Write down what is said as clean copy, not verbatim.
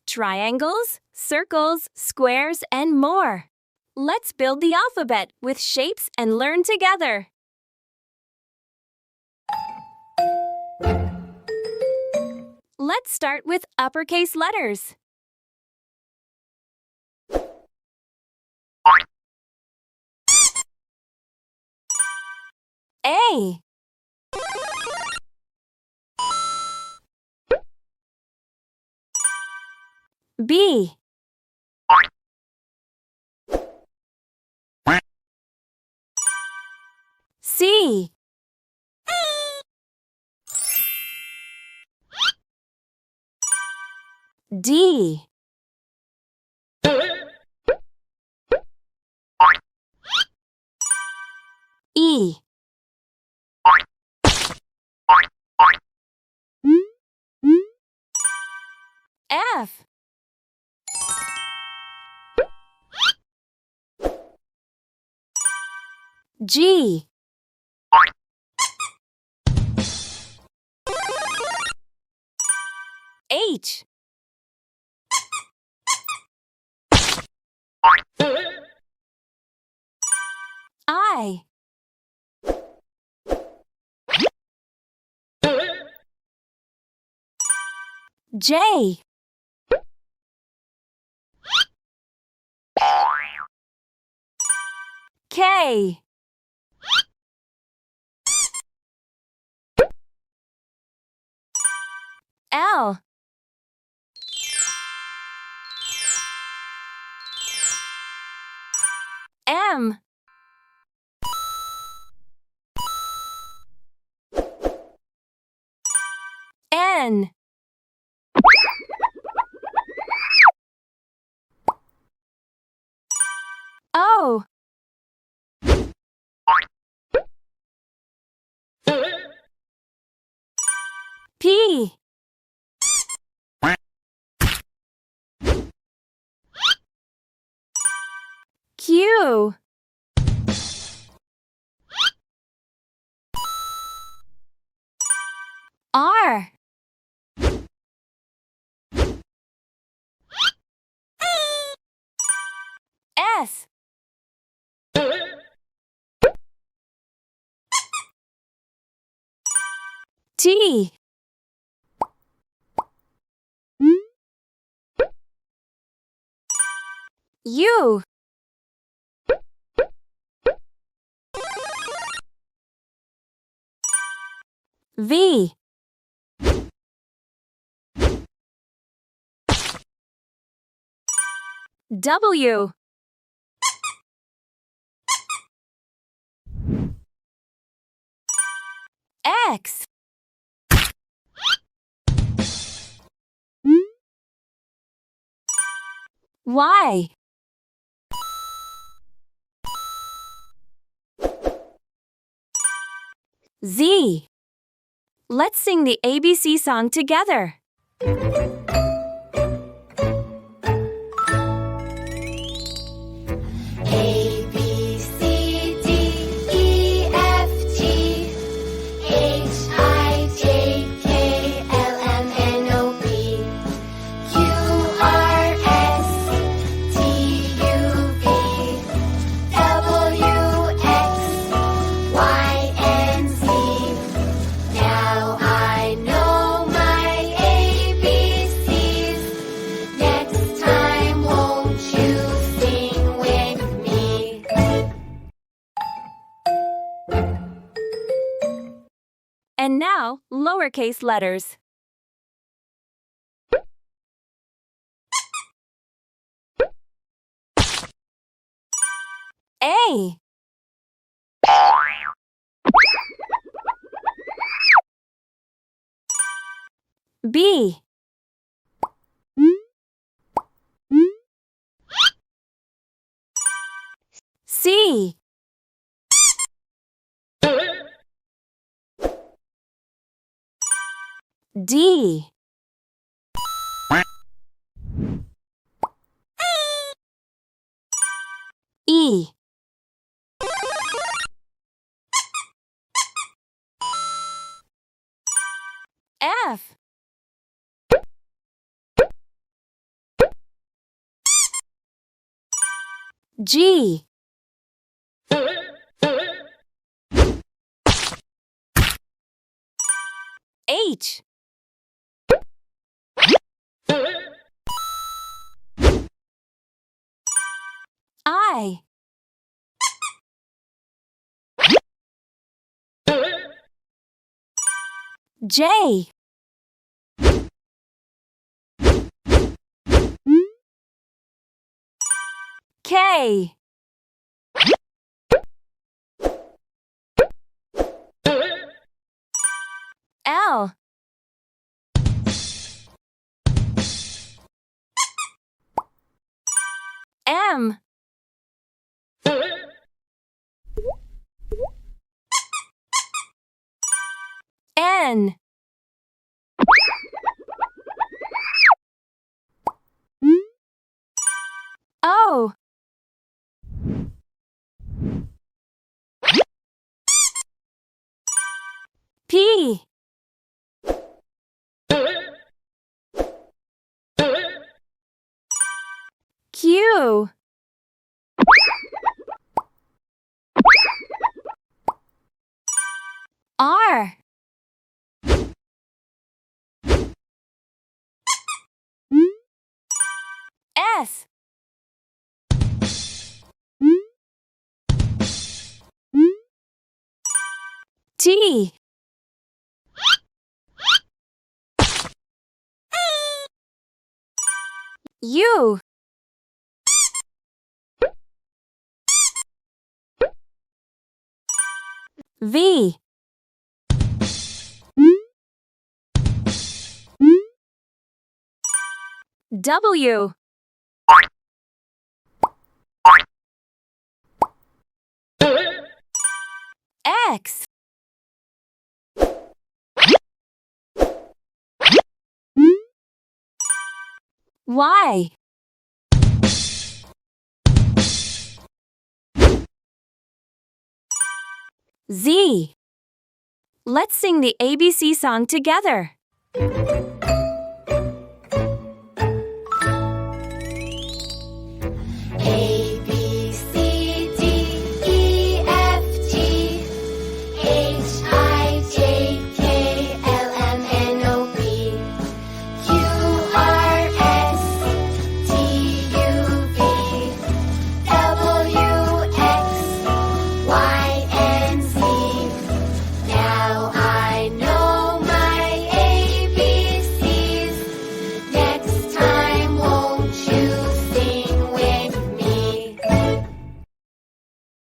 Triangles, circles, squares, and more. Let's build the alphabet with shapes and learn together. Let's start with uppercase letters. A. B. C. D. E. F. G. H. I. J. K. L. M. N. O. P. Q. R. S. T. U. V. W. X. Y. Z. Let's sing the ABC song together. A, B, C, D, E, F, G, H, I, J, K, L, M, N, O, P, Q, R, S, T, U, V, W, X, Y, and Z. Now I know my ABCs. Next time, won't you sing with me? And now, lowercase letters. A. B. C. D. G. H. I. J. K. L. M. N. O. P. Q. R. S. T. U. V. W. X. Y. Z. Let's sing the ABC song together.